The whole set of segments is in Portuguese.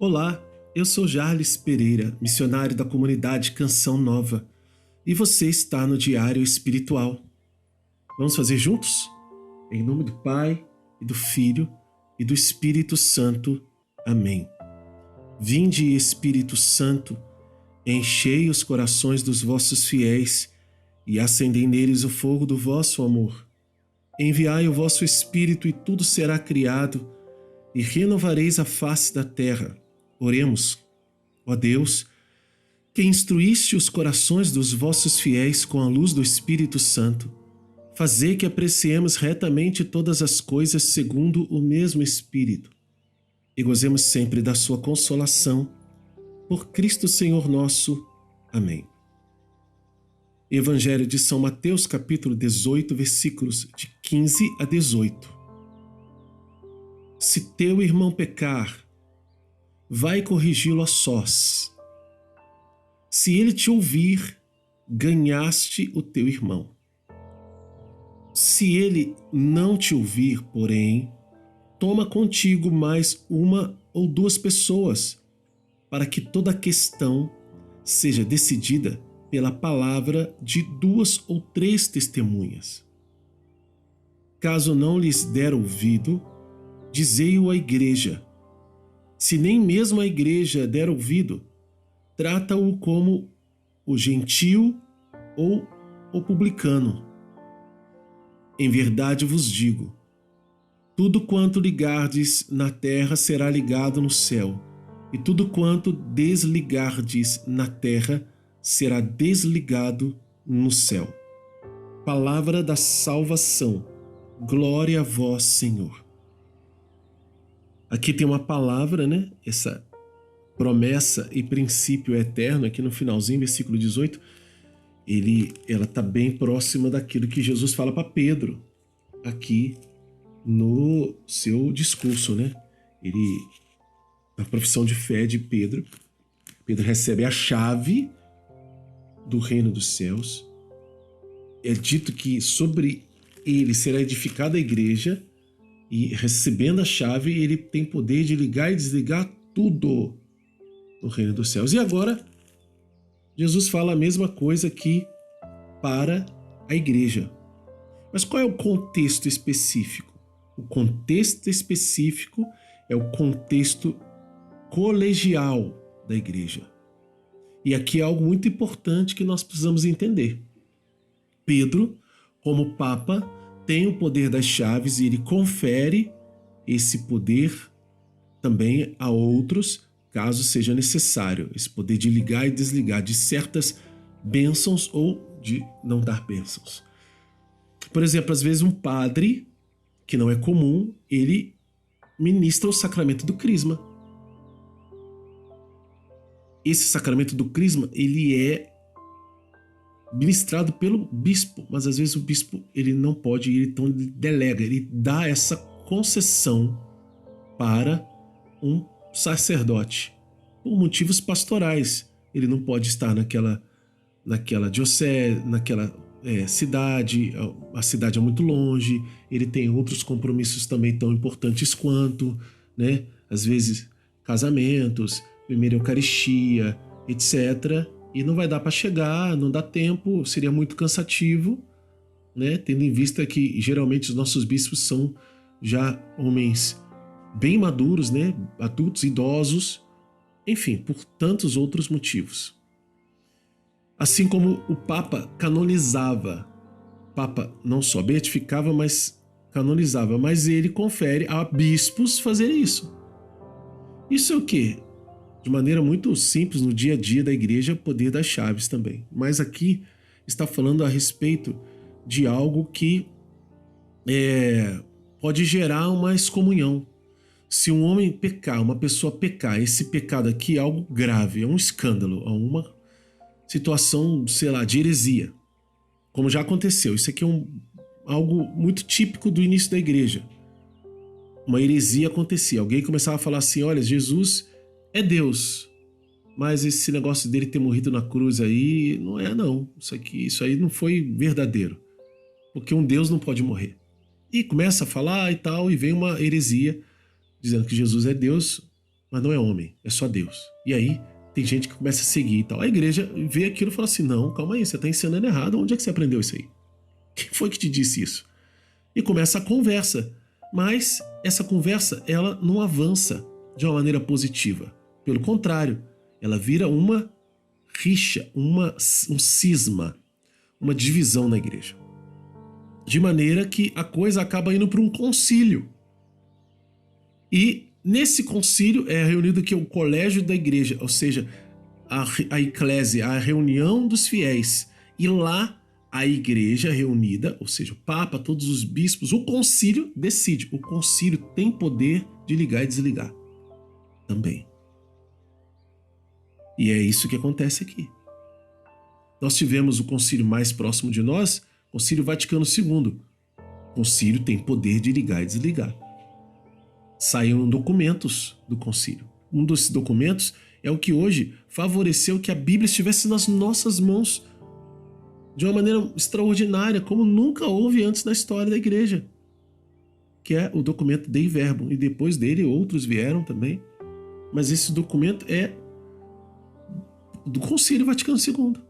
Olá, eu sou Jarles Pereira, missionário da comunidade Canção Nova, e você está no Diário Espiritual. Vamos fazer juntos? Em nome do Pai, e do Filho, e do Espírito Santo. Amém. Vinde, Espírito Santo, enchei os corações dos vossos fiéis e acendei neles o fogo do vosso amor. Enviai o vosso Espírito e tudo será criado, e renovareis a face da terra. Oremos. Ó Deus, que instruíste os corações dos vossos fiéis com a luz do Espírito Santo, fazei que apreciemos retamente todas as coisas segundo o mesmo Espírito, e gozemos sempre da sua consolação. Por Cristo Senhor nosso. Amém. Evangelho de São Mateus, capítulo 18, versículos de 15 a 18. Se teu irmão pecar, vai corrigi-lo a sós. Se ele te ouvir, ganhaste o teu irmão. Se ele não te ouvir, porém, toma contigo mais uma ou duas pessoas, para que toda a questão seja decidida pela palavra de 2 ou 3 testemunhas. Caso não lhes der ouvido, dizei-o à igreja. Se nem mesmo a igreja der ouvido, trata-o como o gentio ou o publicano. Em verdade vos digo, tudo quanto ligardes na terra será ligado no céu, e tudo quanto desligardes na terra será desligado no céu. Palavra da salvação. Glória a vós, Senhor. Aqui tem uma palavra, né? Essa promessa e princípio eterno, aqui no finalzinho, versículo 18, ela está bem próxima daquilo que Jesus fala para Pedro, aqui no seu discurso, né? Na profissão de fé de Pedro recebe a chave do reino dos céus. É dito que sobre ele será edificada a igreja, e recebendo a chave, ele tem poder de ligar e desligar tudo no reino dos céus. E agora, Jesus fala a mesma coisa aqui para a igreja. Mas qual é o contexto específico? O contexto específico é o contexto colegial da igreja. E aqui é algo muito importante que nós precisamos entender. Pedro, como Papa, tem o poder das chaves e ele confere esse poder também a outros, caso seja necessário, esse poder de ligar e desligar de certas bênçãos ou de não dar bênçãos. Por exemplo, às vezes um padre, que não é comum, ele ministra o sacramento do crisma. Esse sacramento do crisma, ele é ministrado pelo bispo, mas às vezes o bispo ele não pode ir, então ele delega, ele dá essa concessão para um sacerdote por motivos pastorais. Ele não pode estar naquela diocese, naquela cidade, a cidade é muito longe, ele tem outros compromissos também tão importantes quanto, né? Às vezes casamentos, primeira Eucaristia, etc., e não vai dar para chegar, não dá tempo, seria muito cansativo, né? Tendo em vista que geralmente os nossos bispos são já homens bem maduros, né? Adultos, idosos, enfim, por tantos outros motivos. Assim como o Papa canonizava, o Papa não só beatificava, mas canonizava, mas ele confere a bispos fazer isso. Isso é o quê? De maneira muito simples, no dia a dia da igreja, o poder das chaves também. Mas aqui está falando a respeito de algo que pode gerar uma excomunhão. Se um homem pecar, uma pessoa pecar, esse pecado aqui é algo grave, é um escândalo, é uma situação, sei lá, de heresia. Como já aconteceu, isso aqui é algo muito típico do início da igreja. Uma heresia acontecia, alguém começava a falar assim, olha, Jesus é Deus, mas esse negócio dele ter morrido na cruz aí, não é não. Isso aí não foi verdadeiro, porque um Deus não pode morrer. E começa a falar e tal, e vem uma heresia dizendo que Jesus é Deus, mas não é homem, é só Deus. E aí tem gente que começa a seguir e tal. A igreja vê aquilo e fala assim, não, calma aí, você está ensinando errado, onde é que você aprendeu isso aí? Quem foi que te disse isso? E começa a conversa. Mas essa conversa, ela não avança de uma maneira positiva. Pelo contrário, ela vira uma rixa, um cisma, uma divisão na igreja. De maneira que a coisa acaba indo para um concílio. E nesse concílio é reunido aqui o colégio da igreja, ou seja, a eclésia, a reunião dos fiéis. E lá a igreja reunida, ou seja, o Papa, todos os bispos, o concílio decide. O concílio tem poder de ligar e desligar também. E é isso que acontece aqui. Nós tivemos o concílio mais próximo de nós, o Concílio Vaticano II. O concílio tem poder de ligar e desligar. Saíram documentos do concílio. Um desses documentos é o que hoje favoreceu que a Bíblia estivesse nas nossas mãos de uma maneira extraordinária, como nunca houve antes na história da igreja, que é o documento Dei Verbum. E depois dele outros vieram também. Mas esse documento é do Concílio Vaticano II.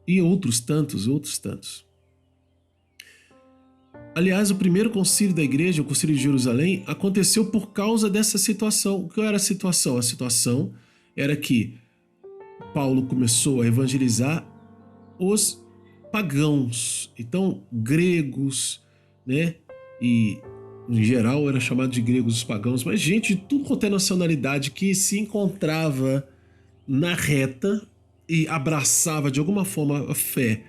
E outros tantos. Aliás, o primeiro concílio da igreja, o concílio de Jerusalém, aconteceu por causa dessa situação. O que era a situação? A situação era que Paulo começou a evangelizar os pagãos, então gregos, né? E em geral era chamado de gregos os pagãos, mas gente de tudo quanto é nacionalidade que se encontrava na reta e abraçava de alguma forma a fé,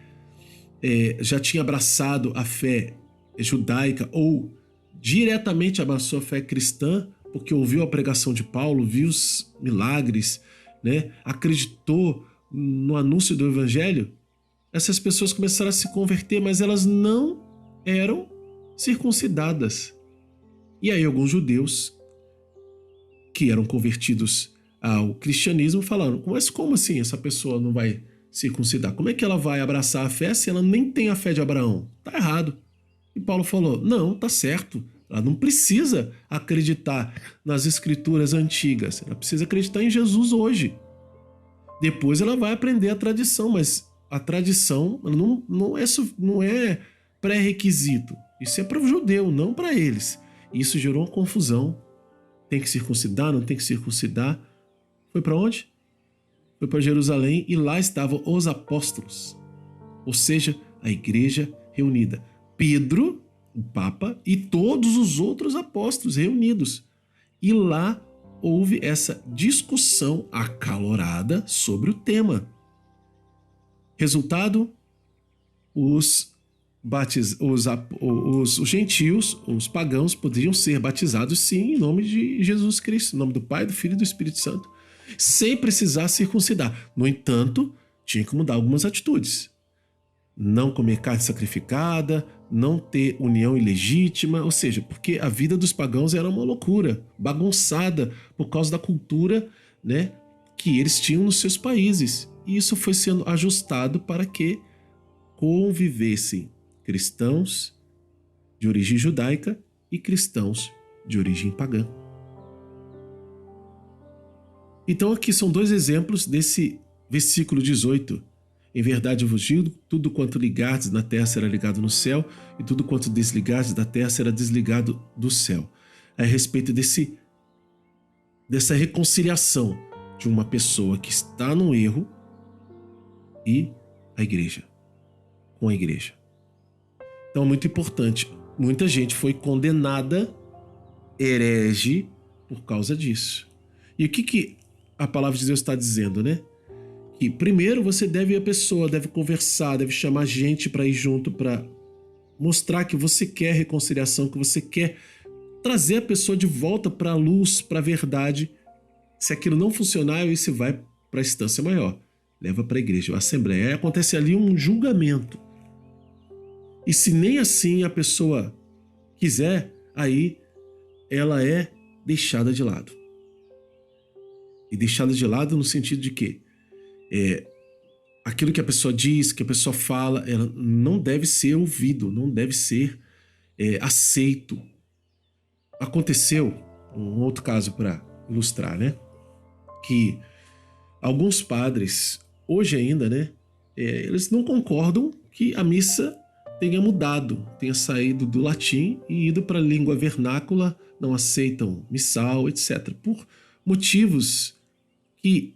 já tinha abraçado a fé judaica ou diretamente abraçou a fé cristã, porque ouviu a pregação de Paulo, viu os milagres, né? Acreditou no anúncio do evangelho. Essas pessoas começaram a se converter, mas elas não eram circuncidadas. E aí alguns judeus que eram convertidos ao cristianismo falaram, mas como assim essa pessoa não vai circuncidar? Como é que ela vai abraçar a fé se ela nem tem a fé de Abraão? Tá errado. E Paulo falou, não, tá certo. Ela não precisa acreditar nas escrituras antigas. Ela precisa acreditar em Jesus hoje. Depois ela vai aprender a tradição, mas a tradição não é pré-requisito. Isso é para o judeu, não para eles. Isso gerou uma confusão. Tem que circuncidar, não tem que circuncidar. Foi para onde? Foi para Jerusalém e lá estavam os apóstolos. Ou seja, a igreja reunida. Pedro, o Papa, e todos os outros apóstolos reunidos. E lá houve essa discussão acalorada sobre o tema. Resultado, os gentios, os pagãos, poderiam ser batizados sim em nome de Jesus Cristo, em nome do Pai, do Filho e do Espírito Santo, sem precisar circuncidar. No entanto, tinha que mudar algumas atitudes. Não comer carne sacrificada, não ter união ilegítima, ou seja, porque a vida dos pagãos era uma loucura, bagunçada por causa da cultura, né, que eles tinham nos seus países. E isso foi sendo ajustado para que convivessem cristãos de origem judaica e cristãos de origem pagã. Então aqui são dois exemplos desse versículo 18. Em verdade eu vos digo, tudo quanto ligardes na terra será ligado no céu, e tudo quanto desligardes da terra será desligado do céu. A respeito dessa reconciliação de uma pessoa que está no erro e a igreja, com a igreja. Então é muito importante. Muita gente foi condenada herege por causa disso. E o que a palavra de Deus está dizendo, né? Que primeiro você deve conversar, deve chamar gente para ir junto, para mostrar que você quer reconciliação, que você quer trazer a pessoa de volta para a luz, para a verdade. Se aquilo não funcionar, aí você vai para a instância maior, leva para a igreja, a assembleia. Aí acontece ali um julgamento. E se nem assim a pessoa quiser, aí ela é deixada de lado. E deixada de lado no sentido de que aquilo que a pessoa diz, que a pessoa fala, ela não deve ser ouvido, não deve ser aceito. Aconteceu um outro caso para ilustrar, né? Que alguns padres, hoje ainda, né? Eles não concordam que a missa tenha mudado, tenha saído do latim e ido para a língua vernácula, não aceitam missal, etc. Por motivos que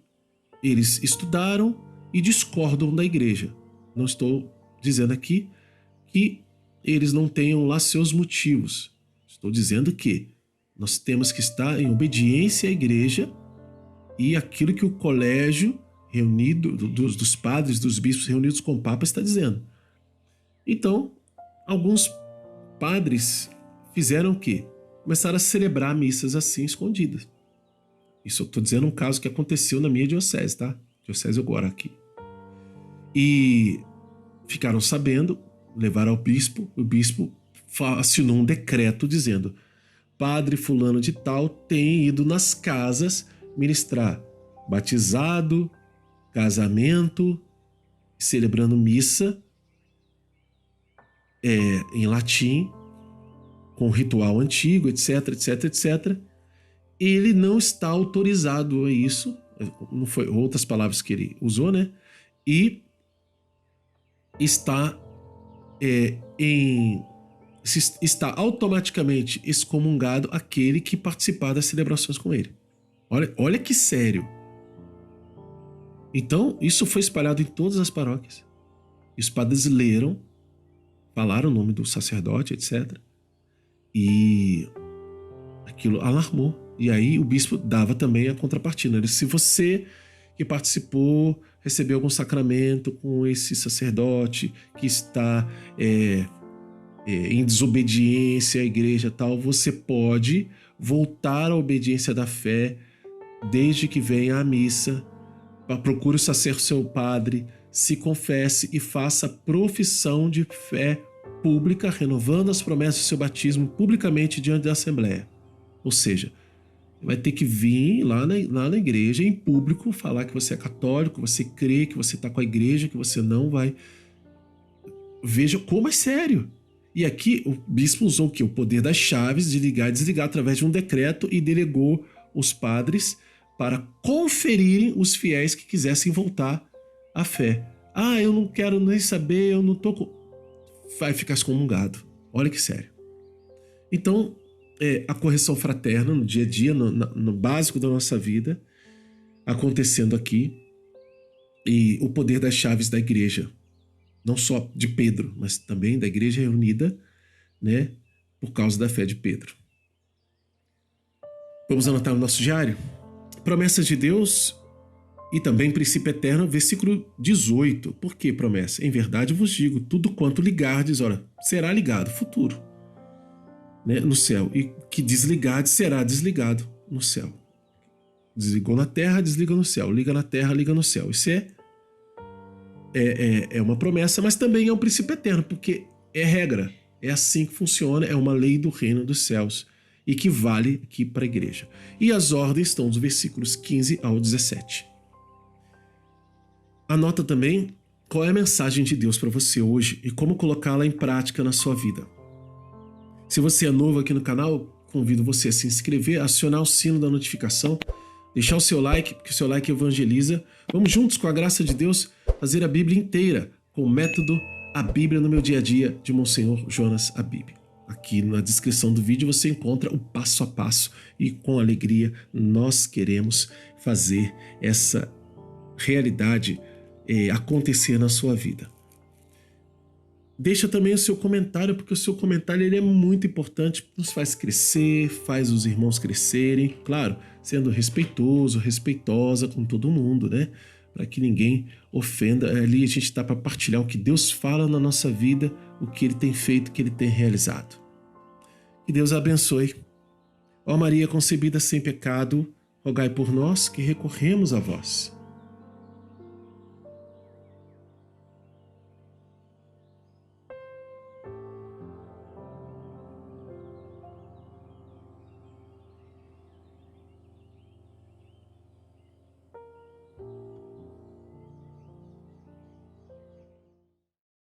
eles estudaram e discordam da igreja. Não estou dizendo aqui que eles não tenham lá seus motivos. Estou dizendo que nós temos que estar em obediência à igreja e aquilo que o colégio reunido dos padres, dos bispos reunidos com o Papa está dizendo. Então, alguns padres fizeram o quê? Começaram a celebrar missas assim escondidas. Isso eu estou dizendo um caso que aconteceu na minha diocese, tá? Diocese agora aqui. E ficaram sabendo, levaram ao bispo, o bispo assinou um decreto dizendo: Padre fulano de tal tem ido nas casas ministrar batizado, casamento, celebrando missa em latim, com ritual antigo, etc, etc, etc. Ele não está autorizado a isso, não foi outras palavras que ele usou, né? E está está automaticamente excomungado aquele que participar das celebrações com ele. Olha que sério. Então, isso foi espalhado em todas as paróquias. E os padres leram, falaram o nome do sacerdote, etc. E aquilo alarmou. E aí o bispo dava também a contrapartida. Ele disse: se você que participou recebeu algum sacramento com esse sacerdote que está em desobediência à igreja tal, você pode voltar à obediência da fé desde que venha à missa, procure ser seu padre, se confesse e faça profissão de fé pública, renovando as promessas do seu batismo publicamente diante da Assembleia. Ou seja, vai ter que vir lá na igreja, em público, falar que você é católico, você crê, que você está com a igreja, que você não vai... Veja como é sério. E aqui o bispo usou o quê? O poder das chaves de ligar e desligar através de um decreto e delegou os padres para conferirem os fiéis que quisessem voltar à fé. Ah, eu não quero nem saber, eu não tô com... Vai ficar excomungado. Olha que sério. Então, a correção fraterna no dia a dia, no básico da nossa vida, acontecendo aqui, e o poder das chaves da igreja, não só de Pedro, mas também da igreja reunida, né, por causa da fé de Pedro. Vamos anotar no nosso diário? Promessas de Deus e também princípio eterno, versículo 18. Por que promessa? Em verdade vos digo, tudo quanto ligardes, ora, será ligado, futuro, né, no céu. E que desligardes, será desligado no céu. Desligou na terra, desliga no céu. Liga na terra, liga no céu. Isso é uma promessa, mas também é um princípio eterno, porque é regra. É assim que funciona, é uma lei do reino dos céus e que vale aqui para a igreja. E as ordens estão dos versículos 15 ao 17. Anota também qual é a mensagem de Deus para você hoje e como colocá-la em prática na sua vida. Se você é novo aqui no canal, convido você a se inscrever, acionar o sino da notificação, deixar o seu like, porque o seu like evangeliza. Vamos juntos, com a graça de Deus, fazer a Bíblia inteira com o método A Bíblia no Meu Dia a Dia, de Monsenhor Jonas Abib. Aqui na descrição do vídeo você encontra o passo a passo e com alegria nós queremos fazer essa realidade acontecer na sua vida. Deixa também o seu comentário, porque o seu comentário ele é muito importante, nos faz crescer, faz os irmãos crescerem, claro, sendo respeitoso, respeitosa com todo mundo, né? Para que ninguém ofenda. Ali a gente está para partilhar o que Deus fala na nossa vida, o que Ele tem feito, o que Ele tem realizado. Que Deus abençoe. Ó Maria concebida sem pecado, rogai por nós que recorremos a vós.